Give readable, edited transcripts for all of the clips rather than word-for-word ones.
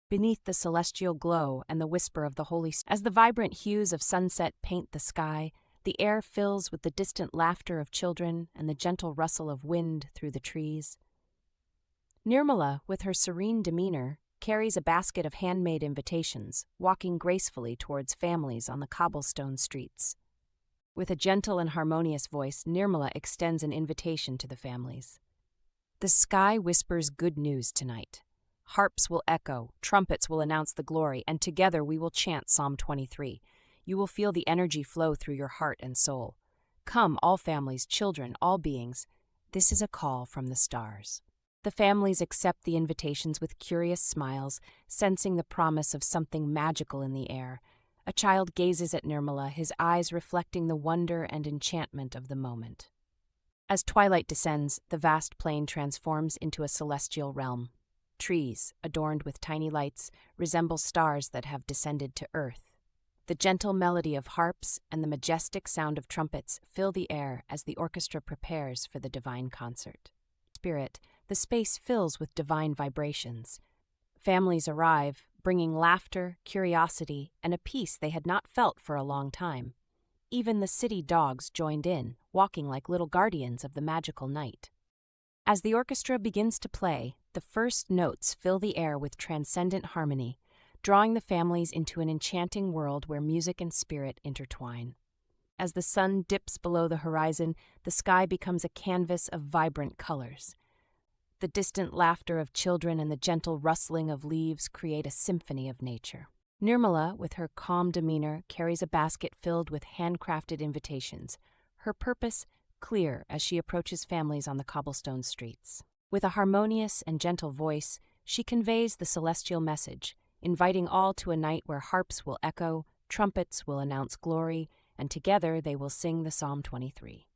beneath the celestial glow and the whisper of the Holy Spirit. As the vibrant hues of sunset paint the sky, the air fills with the distant laughter of children and the gentle rustle of wind through the trees. Nirmala, with her serene demeanor, carries a basket of handmade invitations, walking gracefully towards families on the cobblestone streets. With a gentle and harmonious voice, Nirmala extends an invitation to the families. The sky whispers good news tonight. Harps will echo, trumpets will announce the glory, and together we will chant Psalm 23. You will feel the energy flow through your heart and soul. Come, all families, children, all beings. This is a call from the stars. The families accept the invitations with curious smiles, sensing the promise of something magical in the air. A child gazes at Nirmala, his eyes reflecting the wonder and enchantment of the moment. As twilight descends, the vast plain transforms into a celestial realm. Trees, adorned with tiny lights, resemble stars that have descended to earth. The gentle melody of harps and the majestic sound of trumpets fill the air as the orchestra prepares for the divine concert. Spirit, the space fills with divine vibrations. Families arrive, bringing laughter, curiosity, and a peace they had not felt for a long time. Even the city dogs joined in, walking like little guardians of the magical night. As the orchestra begins to play, the first notes fill the air with transcendent harmony, drawing the families into an enchanting world where music and spirit intertwine. As the sun dips below the horizon, the sky becomes a canvas of vibrant colors. The distant laughter of children and the gentle rustling of leaves create a symphony of nature. Nirmala, with her calm demeanor, carries a basket filled with handcrafted invitations, her purpose clear as she approaches families on the cobblestone streets. With a harmonious and gentle voice, she conveys the celestial message, inviting all to a night where harps will echo, trumpets will announce glory, and together they will sing the Psalm 23.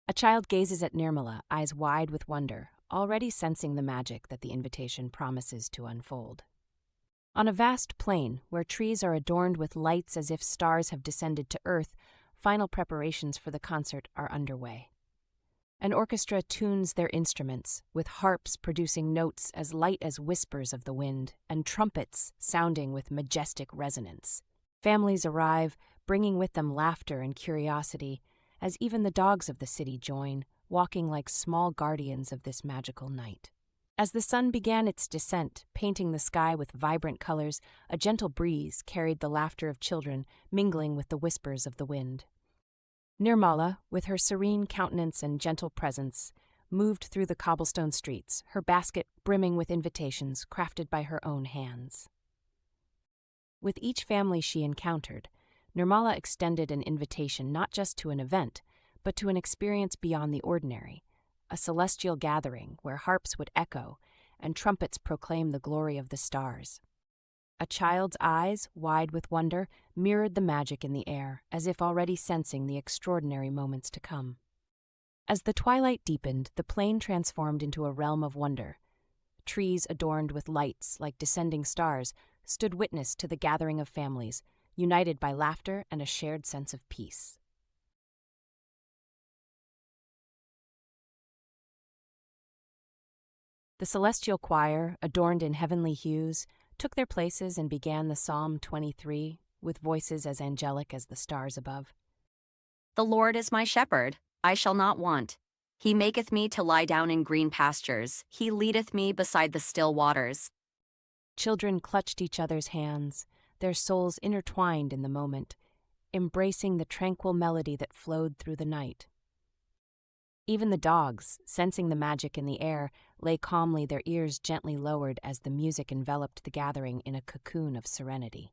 A child gazes at Nirmala, eyes wide with wonder, already sensing the magic that the invitation promises to unfold. On a vast plain, where trees are adorned with lights as if stars have descended to earth, final preparations for the concert are underway. An orchestra tunes their instruments, with harps producing notes as light as whispers of the wind, and trumpets sounding with majestic resonance. Families arrive, bringing with them laughter and curiosity, as even the dogs of the city join, walking like small guardians of this magical night. As the sun began its descent, painting the sky with vibrant colors, a gentle breeze carried the laughter of children, mingling with the whispers of the wind. Nirmala, with her serene countenance and gentle presence, moved through the cobblestone streets, her basket brimming with invitations crafted by her own hands. With each family she encountered, Nirmala extended an invitation not just to an event, but to an experience beyond the ordinary, a celestial gathering where harps would echo and trumpets proclaim the glory of the stars. A child's eyes, wide with wonder, mirrored the magic in the air, as if already sensing the extraordinary moments to come. As the twilight deepened, the plain transformed into a realm of wonder. Trees adorned with lights like descending stars stood witness to the gathering of families, united by laughter and a shared sense of peace. The celestial choir, adorned in heavenly hues, took their places and began the Psalm 23, with voices as angelic as the stars above. The Lord is my shepherd, I shall not want. He maketh me to lie down in green pastures. He leadeth me beside the still waters. Children clutched each other's hands, their souls intertwined in the moment, embracing the tranquil melody that flowed through the night. Even the dogs, sensing the magic in the air, lay calmly, their ears gently lowered as the music enveloped the gathering in a cocoon of serenity.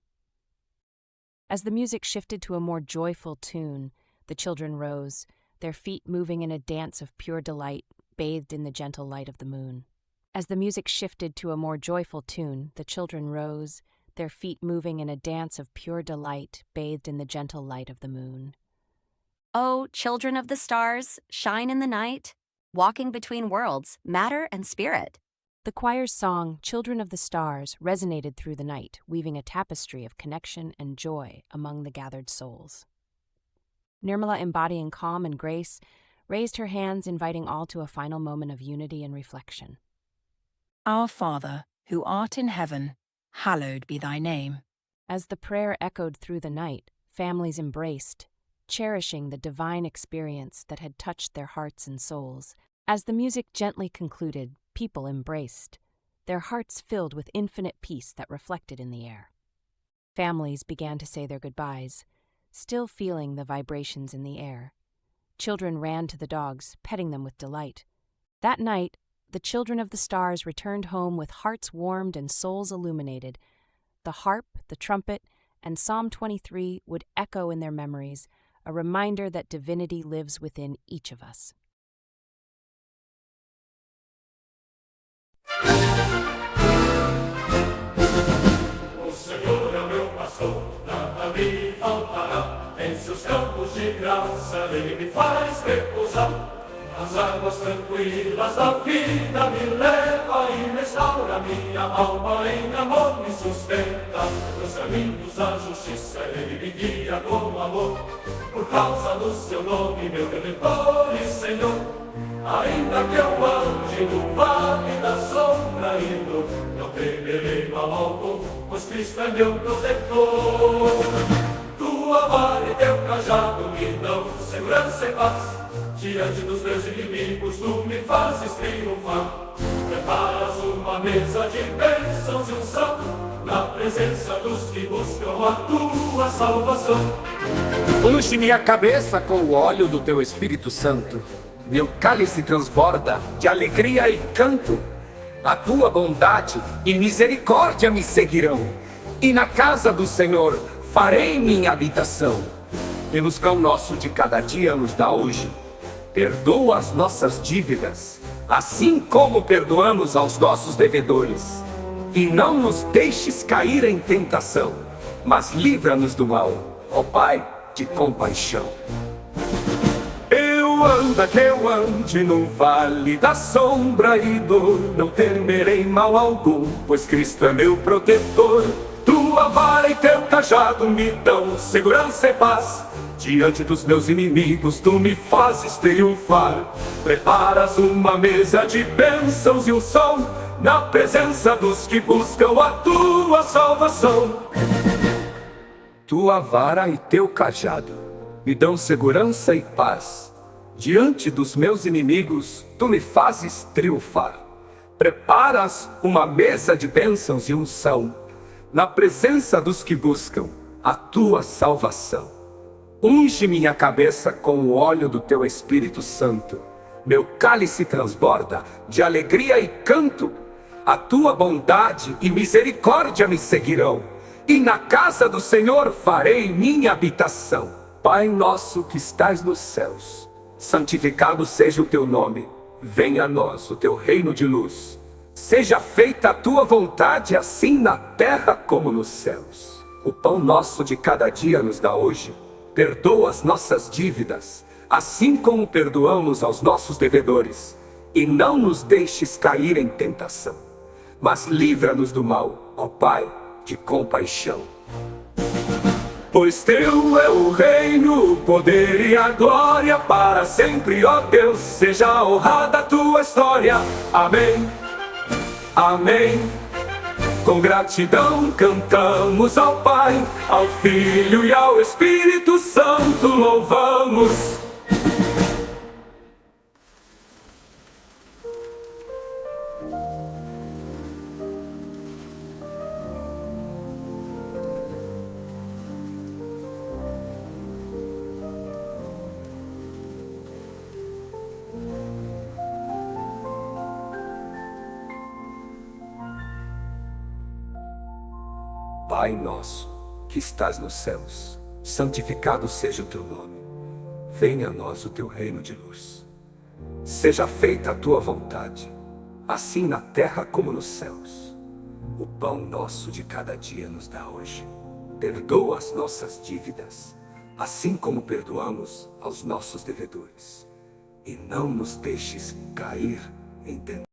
As the music shifted to a more joyful tune, the children rose, their feet moving in a dance of pure delight, bathed in the gentle light of the moon. As the music shifted to a more joyful tune, the children rose, their feet moving in a dance of pure delight, bathed in the gentle light of the moon. O children of the stars, shine in the night, walking between worlds, matter and spirit. The choir's song, Children of the Stars, resonated through the night, weaving a tapestry of connection and joy among the gathered souls. Nirmala, embodying calm and grace, raised her hands, inviting all to a final moment of unity and reflection. Our Father, who art in heaven, hallowed be thy name. As the prayer echoed through the night, families embraced, cherishing the divine experience that had touched their hearts and souls. As the music gently concluded, people embraced, their hearts filled with infinite peace that reflected in the air. Families began to say their goodbyes, still feeling the vibrations in the air. Children ran to the dogs, petting them with delight. That night, the children of the stars returned home with hearts warmed and souls illuminated. The harp, the trumpet, and Psalm 23 would echo in their memories, a reminder that divinity lives within each of us. O Senhor é o meu pastor, nada me faltará. Em seus campos de graça ele me faz repousar. As águas tranquilas da vida me leva e restaura minha alma, em amor me sustenta. Nos caminhos da justiça ele me guia com amor. Por causa do seu nome, meu Redentor e Senhor. Ainda que eu ande no vale da sombra e não temerei mal algum, pois Cristo é meu protetor. Tua vara e teu cajado me dão segurança e paz. Diante dos meus inimigos tu me fazes triunfar. Preparas uma mesa de bênçãos e unção, na presença dos que buscam a tua salvação. Unge minha cabeça com o óleo do Teu Espírito Santo. Meu cálice transborda de alegria e canto. A tua bondade e misericórdia me seguirão, e na casa do Senhor farei minha habitação. Pelos Pai Nosso de cada dia nos dá hoje. Perdoa as nossas dívidas, assim como perdoamos aos nossos devedores. E não nos deixes cair em tentação, mas livra-nos do mal, ó Pai de compaixão. Eu ande no vale da sombra e dor, não temerei mal algum, pois Cristo é meu protetor. Tua vara e teu cajado me dão segurança e paz. Diante dos meus inimigos tu me fazes triunfar. Preparas uma mesa de bênçãos e unção, na presença dos que buscam a tua salvação. Tua vara e teu cajado me dão segurança e paz. Diante dos meus inimigos tu me fazes triunfar. Preparas uma mesa de bênçãos e unção, na presença dos que buscam a tua salvação. Unge minha cabeça com o óleo do Teu Espírito Santo. Meu cálice transborda de alegria e canto. A Tua bondade e misericórdia me seguirão, e na casa do Senhor farei minha habitação. Pai Nosso que estás nos céus, santificado seja o Teu nome. Venha a nós o Teu reino de luz. Seja feita a Tua vontade, assim na terra como nos céus. O pão nosso de cada dia nos dá hoje. Perdoa as nossas dívidas, assim como perdoamos aos nossos devedores. E não nos deixes cair em tentação, mas livra-nos do mal, ó Pai de compaixão. Pois Teu é o reino, o poder e a glória, para sempre, ó Deus, seja honrada a Tua história. Amém, amém. Com gratidão cantamos ao Pai, ao Filho e ao Espírito Santo louvamos. Pai Nosso, que estás nos céus, santificado seja o Teu nome. Venha a nós o Teu reino de luz. Seja feita a Tua vontade, assim na terra como nos céus. O pão nosso de cada dia nos dá hoje. Perdoa as nossas dívidas, assim como perdoamos aos nossos devedores. E não nos deixes cair em tentação.